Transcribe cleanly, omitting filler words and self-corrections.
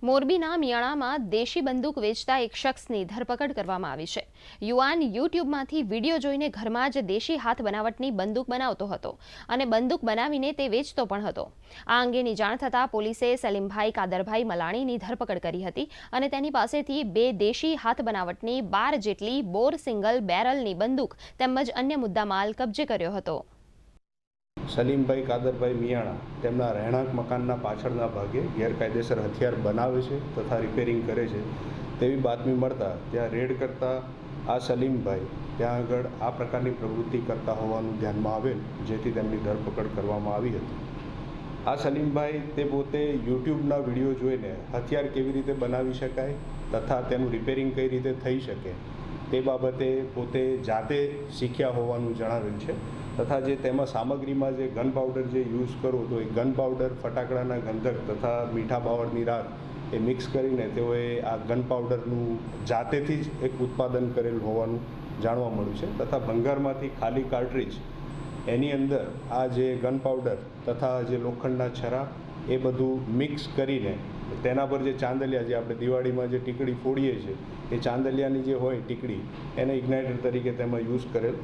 મોરબીના મિયાણામાં દેશી બંદૂક વેચતા એક શખ્સની ધરપકડ કરવામાં આવી છે. યુવાન યુટ્યુબમાંથી વિડીયો જોઈને ઘરમાં જ દેશી હાથ બનાવટની બંદૂક બનાવતો હતો અને બંદૂક બનાવીને તે વેચતો પણ હતો. આ અંગેની જાણ થતાં પોલીસે સલીમભાઈ કાદરભાઈ મલાણીની ધરપકડ કરી હતી અને તેની પાસેથી 2 દેશી હાથ બનાવટની 12 જેટલી બોર સિંગલ બેરલની બંદૂક તેમજ અન્ય મુદ્દામાલ કબજે કર્યો હતો. સલીમભાઈ કાદરભાઈ મિયાણા તેમના રહેણાંક મકાનના પાછળના ભાગે ગેરકાયદેસર હથિયાર બનાવે છે તથા રિપેરિંગ કરે છે તેવી બાતમી મળતા ત્યાં રેડ કરતા આ સલીમભાઈ ત્યાં આગળ આ પ્રકારની પ્રવૃત્તિ કરતા હોવાનું ધ્યાનમાં આવેલ, જેથી તેમની ધરપકડ કરવામાં આવી હતી. આ સલીમભાઈ તે પોતે યુટ્યુબના વિડીયો જોઈને હથિયાર કેવી રીતે બનાવી શકાય તથા તેનું રિપેરિંગ કઈ રીતે થઈ શકે તે બાબતે પોતે જાતે શીખ્યા હોવાનું જણાવેલ છે. તથા જે તેમાં સામગ્રીમાં જે ગન પાવડર જે યુઝ કરો તો એ ગન પાવડર ફટાકડાના ગંધક તથા મીઠા બાવળની રાખ એ મિક્સ કરીને તેઓએ આ ગન પાવડરનું જાતેથી જ એક ઉત્પાદન કરેલ હોવાનું જાણવા મળ્યું છે. તથા ભંગારમાંથી ખાલી કાર્ટ્રીજ એની અંદર આ જે ગન પાવડર તથા જે લોખંડના છરા એ બધું મિક્સ કરીને તેના પર જે ચાંદલિયા, જે આપણે દિવાળીમાં જે ટીકડી ફોડીએ છીએ, એ ચાંદલિયાની જે હોય ટીકડી એને ઇગ્નાઇટર તરીકે તેમાં યુઝ કરેલ.